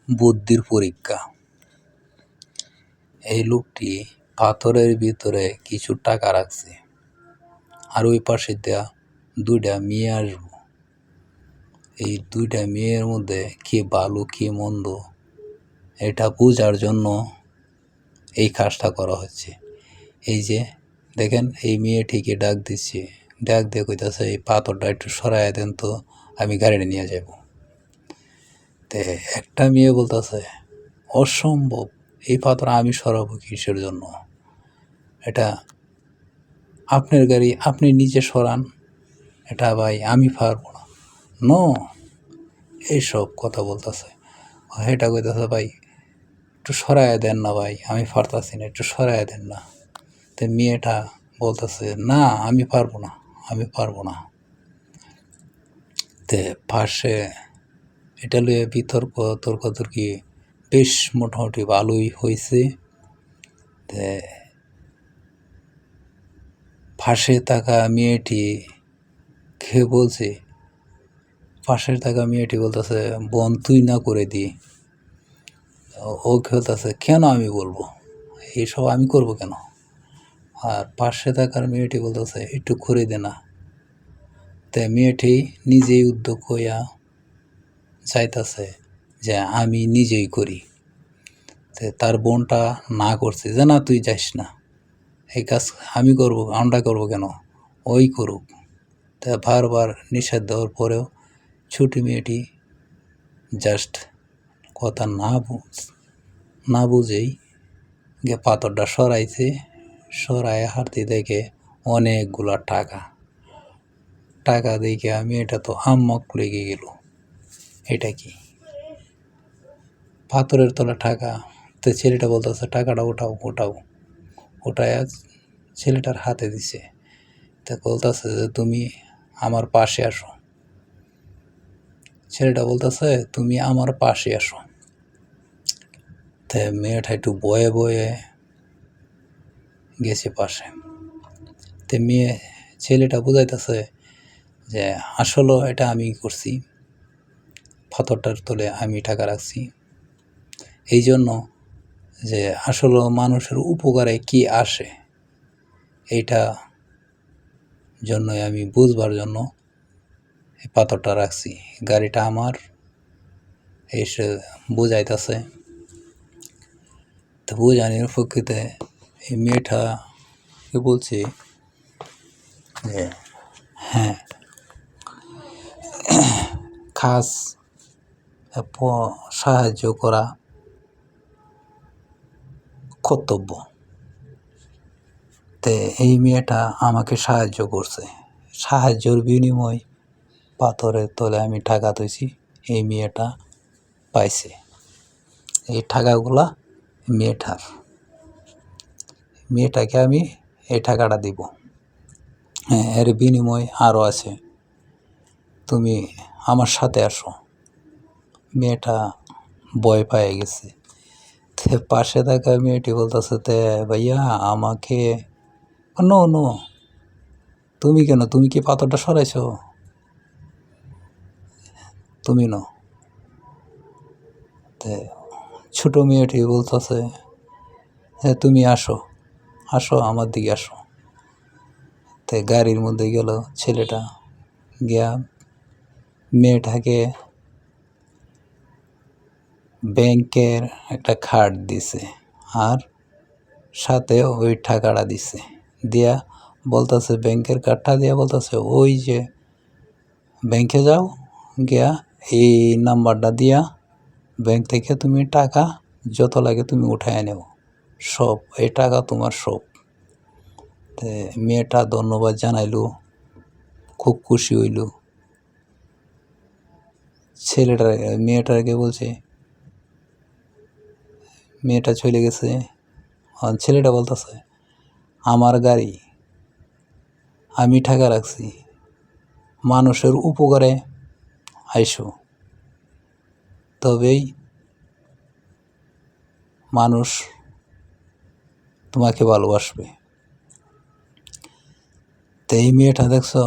বুদ্ধির পরীক্ষা। এই লোকটি পাথরের ভিতরে কিছু টাকা রাখছে, আর ওই পাশে দেয়া 2টা মেয়ে আসবো। এই 2টা মেয়ের মধ্যে কি ভালো কি মন্দ এটা বোঝার জন্য এই কাজটা করা হচ্ছে। এই যে দেখেন, এই মেয়েটিকে ডাক দিচ্ছে, ডাক দিয়ে কইতাছে এই পাথরটা একটু সরাইয়া দেন তো, আমি গাড়িটা নিয়ে যাব। তে একটা মেয়ে বলতেছে অসম্ভব, এই পাথর আমি সরাবো কিসের জন্য, এটা আপনার গাড়ি, আপনি নিজে সরান, এটা ভাই আমি পারবো না। নো, এইসব কথা বলতেছে। এটা কইতেছে ভাই একটু সরাইয়া দেন না ভাই, আমি পারতাছি না, একটু সরাইয়া দেন না। তো মেয়েটা বলতেছে না আমি পারবো না, আমি পারবো না। তে পাশে এটা লইয়ে তর্কাতর্কি বেশ মোটামুটি ভালোই হয়েছে। তে পাশে থাকা মেয়েটি খেয়ে বলছে, পাশের থাকা মেয়েটি বলতেছে বোন তুই না করে দি। ও খেলতেছে কেন আমি বলবো, এইসব আমি করব কেন। আর পাশে থাকার মেয়েটি বলতেছে একটু করে দে না। তে মেয়েটি নিজেই উদ্যোগ হইয়া চাইতেছে যে আমি নিজেই করি। তে তার বোনটা না করছে যে না তুই যাস না, এই কাজ আমি করবো, আমরা করবো কেন, ওই করুক। তা বারবার নিষেধ দেওয়ার পরেও ছুটি মেয়েটি জাস্ট কথা না বুঝেই গিয়ে পাথরটা সরাইছে। সরাই হাঁটতে দেখে অনেকগুলা টাকা দেখে মেয়েটা তো আম্মক লেগে গেল, এটা কি পাথরের তলা টাকা। তো ছেলেটা বলতেছে টাকাটা ওটায় ছেলেটার হাতে দিছে। তা বলতেছে যে তুমি আমার পাশে আসো। ছেলেটা বলতেছে তুমি আমার পাশে আসো। তা মেয়েটা একটু বয়ে বয়ে গেছে পাশে। তে ছেলেটা বুঝাইতেছে যে আসলে এটা আমি করছি, পাথরটার তলে আমি টাকা রাখছি, এই জন্য যে আসলে মানুষের উপকারে কি আসে এইটা জন্যই আমি বুঝবার জন্য এই পাথরটা রাখছি, গাড়িটা আমার, এসে বুঝাইতেছে। তো বুঝানোর প্রকৃতে এই মেয়েটাকে বলছি যে হ্যাঁ, খাস সাহায্য করা কর্তব্য। তে এই মেয়েটা আমাকে সাহায্য করছে, সাহায্যের বিনিময় পাথরের তলে আমি টাকা তুইছি, এই মেয়েটা পাইছে। এই টাকাগুলা মেয়েটাকে আমি এই টাকাটা দিব। হ্যাঁ, এর বিনিময় আরও আছে, তুমি আমার সাথে আসো। মেয়েটা ভয় পেয়ে গেছে। তে পাশে থাকা মেয়েটি বলতেছে তে ভাইয়া আমাকে, নো তুমি কেন, তুমি কি পাথরটা সরাইছ, তুমি নো। তে ছোট মেয়েটি বলতেছে হ্যাঁ তুমি আসো আমার দিকে আসো। তে গাড়ির মধ্যে গেল ছেলেটা, গিয়া মেয়েটাকে ব্যাংকের একটা কার্ড দিছে, আর সাথে ওই টাকাটা দিছে। দিয়া বলতেছে ব্যাংকের কার্ডটা দিয়া বলতেছে ওই যে ব্যাংকে যাও, গিয়া এই নাম্বারটা দিয়া ব্যাংক থেকে তুমি টাকা যত লাগে তুমি উঠায় নেও, সব এই টাকা তোমার সব। তে মেয়েটা ধন্যবাদ জানাইলো, খুব খুশি হইল। মেয়েটাকে বলছে, মেয়েটা চলে গেছে। আর ছেলেটা বলতেছে আমার গাড়ি, আমি টাকা রাখছি, মানুষের উপকারে আইসো, তবেই মানুষ তোমাকে ভালোবাসবে। তো এই মেয়েটা দেখছো